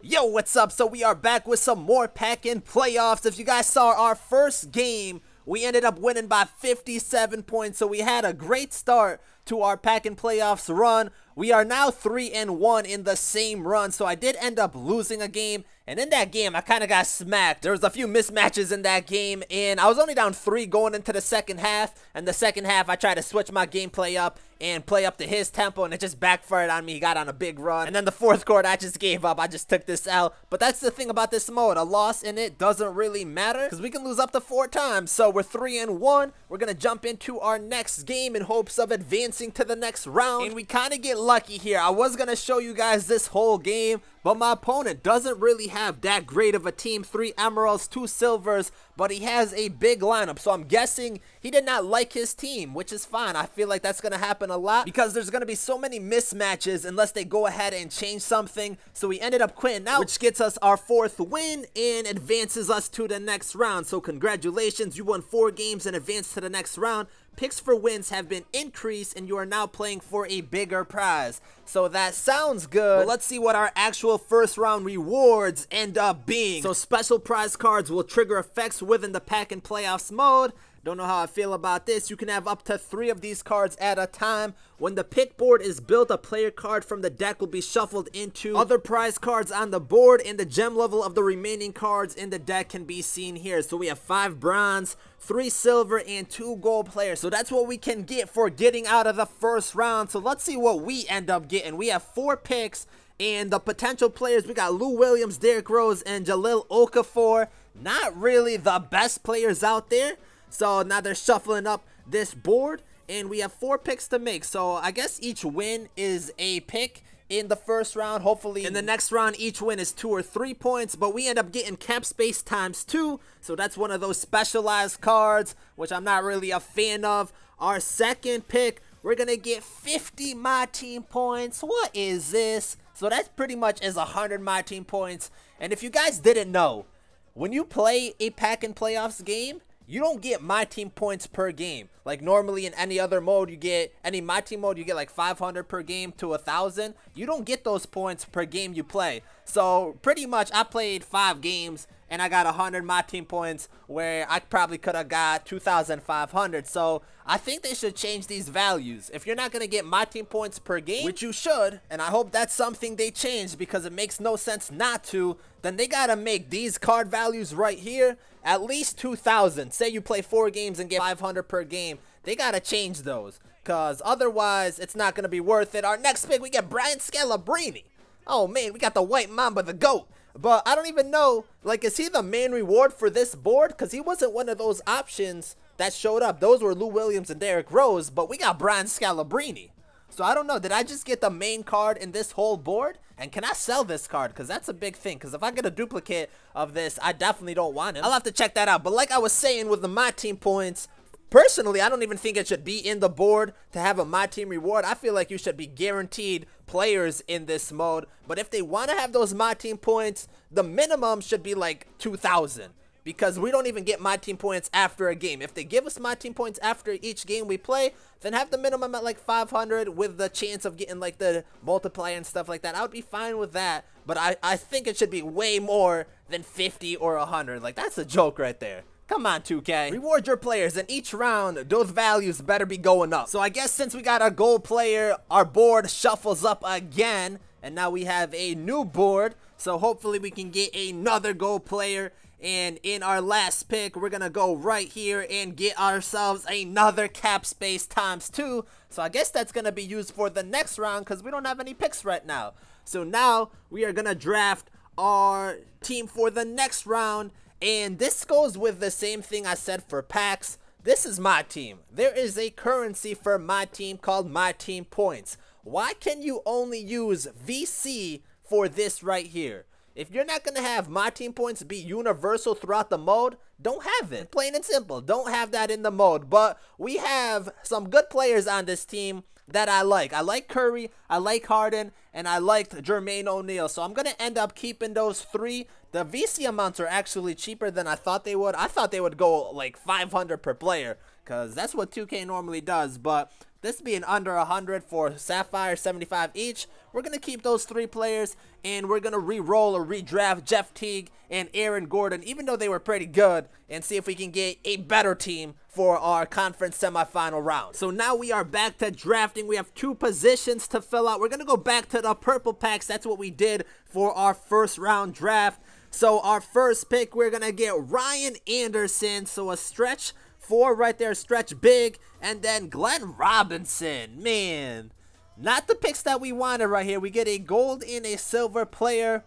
Yo, what's up? So we are back with some more pack-in playoffs. If you guys saw our first game, we ended up winning by 57 points. So we had a great start to our pack-in playoffs run. We are now 3-1 in the same run. So I did end up losing a game. And in that game, I kind of got smacked. There was a few mismatches in that game, and I was only down 3 going into the second half. And the second half, I tried to switch my gameplay up and play up to his tempo, and it just backfired on me. He got on a big run. And then the fourth quarter, I just gave up. I just took this out. But that's the thing about this mode. A loss in it doesn't really matter because we can lose up to 4 times. So we're 3-1. We're going to jump into our next game in hopes of advancing to the next round. And we kind of get lucky here. I was going to show you guys this whole game, but my opponent doesn't really have that great of a team. 3 emeralds, 2 silvers, but he has a big lineup. So I'm guessing he did not like his team, which is fine. I feel like that's going to happen a lot because there's going to be so many mismatches unless they go ahead and change something. So we ended up quitting out, which gets us our 4th win and advances us to the next round. So congratulations, you won 4 games and advanced to the next round. Picks for wins have been increased and you are now playing for a bigger prize. So that sounds good. But let's see what our actual first round rewards end up being. So special prize cards will trigger effects within the pack-in playoffs mode. Don't know how I feel about this. You can have up to 3 of these cards at a time. When the pick board is built, a player card from the deck will be shuffled into other prize cards on the board, and the gem level of the remaining cards in the deck can be seen here. So we have 5 bronze, 3 silver, and 2 gold players. So that's what we can get for getting out of the first round. So let's see what we end up getting. We have 4 picks, and the potential players, we got Lou Williams, Derrick Rose, and Jahlil Okafor. Not really the best players out there. So now they're shuffling up this board, and we have 4 picks to make. So I guess each win is a pick in the first round. Hopefully in the next round, each win is 2 or 3 points, but we end up getting cap space times 2. So that's one of those specialized cards, which I'm not really a fan of. Our second pick, we're going to get 50 my team points. What is this? So that's pretty much as 100 my team points. And if you guys didn't know, when you play a pack-in playoffs game, you don't get my team points per game. Like normally in any other mode, you get, any my team mode, you get like 500 per game to 1,000. You don't get those points per game you play. So pretty much I played 5 games and I got 100 my team points where I probably could have got 2,500. So I think they should change these values. If you're not going to get my team points per game, which you should, and I hope that's something they change because it makes no sense not to, then they got to make these card values right here at least 2,000. Say you play 4 games and get 500 per game. They got to change those because otherwise it's not going to be worth it. Our next pick, we get Brian Scalabrine. Oh man, we got the white mamba, the GOAT. But I don't even know, like, is he the main reward for this board? Because he wasn't one of those options that showed up. Those were Lou Williams and Derrick Rose, but we got Brian Scalabrine. So I don't know, did I just get the main card in this whole board? And can I sell this card? Because that's a big thing. Because if I get a duplicate of this, I definitely don't want him. I'll have to check that out. But like I was saying with the my team points, personally, I don't even think it should be in the board to have a my team reward. I feel like you should be guaranteed players in this mode. But if they want to have those my team points, the minimum should be like 2,000. Because we don't even get my team points after a game. If they give us my team points after each game we play, then have the minimum at like 500 with the chance of getting like the multiplier and stuff like that. I would be fine with that. But I think it should be way more than 50 or 100. Like, that's a joke right there. Come on, 2K. Reward your players, and each round, those values better be going up. So I guess since we got our gold player, our board shuffles up again. And now we have a new board. So hopefully we can get another gold player. And in our last pick, we're going to go right here and get ourselves another cap space times 2. So I guess that's going to be used for the next round because we don't have any picks right now. So now we are going to draft our team for the next round. And this goes with the same thing I said for packs. This is my team. There is a currency for my team called my team points. Why can you only use VC for this right here? If you're not going to have my team points be universal throughout the mode, don't have it. Plain and simple. Don't have that in the mode. But we have some good players on this team that I like. I like Curry, I like Harden, and I liked Jermaine O'Neal. So I'm going to end up keeping those 3. The VC amounts are actually cheaper than I thought they would. I thought they would go like 500 per player because that's what 2K normally does. But this being under 100 for Sapphire, 75 each. We're going to keep those 3 players, and we're going to re-roll or redraft Jeff Teague and Aaron Gordon, even though they were pretty good, and see if we can get a better team for our conference semifinal round. So now we are back to drafting. We have 2 positions to fill out. We're going to go back to the purple packs. That's what we did for our first round draft. So our first pick, we're going to get Ryan Anderson. So a stretch 4 right there, stretch big. And then Glenn Robinson. Man, not the picks that we wanted right here. We get a gold and a silver player.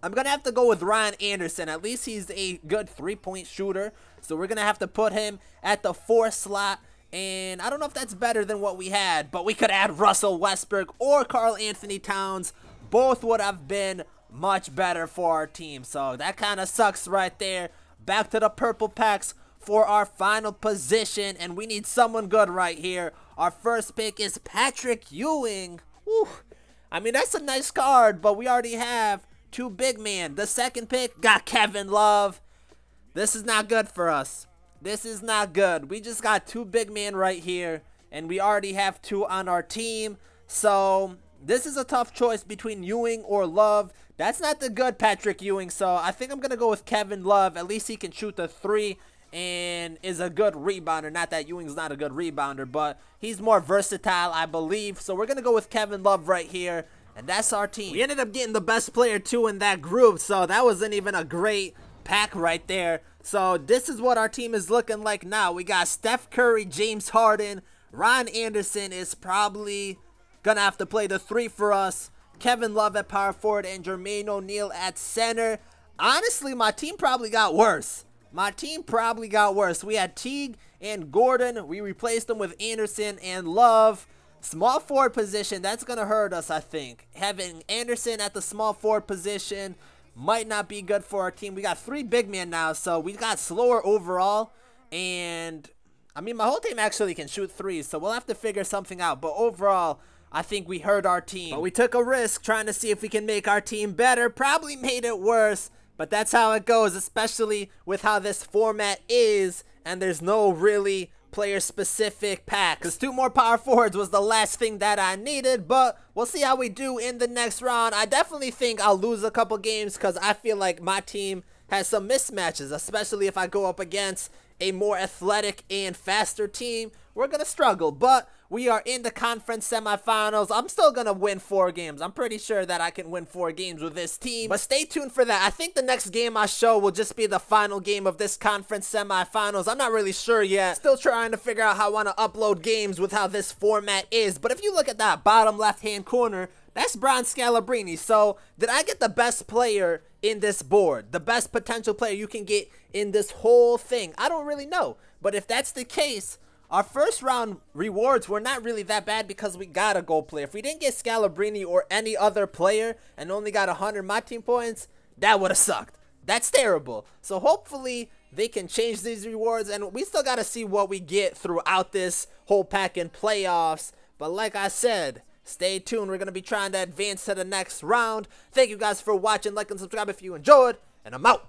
I'm going to have to go with Ryan Anderson. At least he's a good 3-point shooter. So we're going to have to put him at the 4 slot. And I don't know if that's better than what we had, but we could add Russell Westbrook or Karl Anthony Towns. Both would have been much better for our team. So that kind of sucks right there. Back to the purple packs for our final position, and we need someone good right here. Our first pick is Patrick Ewing. Whew. I mean, that's a nice card, but we already have 2 big men. The second pick got Kevin Love. This is not good for us. This is not good. We just got 2 big men right here, and we already have 2 on our team. So this is a tough choice between Ewing or Love. That's not the good Patrick Ewing, so I think I'm going to go with Kevin Love. At least he can shoot the 3 and is a good rebounder. Not that Ewing's not a good rebounder, but he's more versatile, I believe. So we're going to go with Kevin Love right here, and that's our team. We ended up getting the best player, too, in that group, so that wasn't even a great pack right there. So this is what our team is looking like now. We got Steph Curry, James Harden. Ryan Anderson is probably going to have to play the 3 for us. Kevin Love at power forward and Jermaine O'Neal at center. Honestly, my team probably got worse. We had Teague and Gordon. We replaced them with Anderson and Love. Small forward position, that's going to hurt us, I think. Having Anderson at the small forward position might not be good for our team. We got 3 big men now, so we got slower overall. And, I mean, my whole team actually can shoot 3s, so we'll have to figure something out. But overall, I think we hurt our team. But we took a risk trying to see if we can make our team better. Probably made it worse, but that's how it goes, especially with how this format is, and there's no really player-specific pack. Because 2 more power forwards was the last thing that I needed, but we'll see how we do in the next round. I definitely think I'll lose a couple games because I feel like my team has some mismatches, especially if I go up against a more athletic and faster team. We're going to struggle, but we are in the conference semifinals. I'm still going to win 4 games. I'm pretty sure that I can win 4 games with this team, but stay tuned for that. I think the next game I show will just be the final game of this conference semifinals. I'm not really sure yet. Still trying to figure out how I want to upload games with how this format is, but if you look at that bottom left-hand corner, that's Bron Scalabrine. So did I get the best player in this board? The best potential player you can get in this whole thing? I don't really know, but if that's the case, our first round rewards were not really that bad because we got a gold player. If we didn't get Scalabrine or any other player and only got 100 my team points, that would have sucked. That's terrible. So hopefully they can change these rewards, and we still got to see what we get throughout this whole pack in playoffs. But like I said, stay tuned. We're going to be trying to advance to the next round. Thank you guys for watching. Like and subscribe if you enjoyed, and I'm out.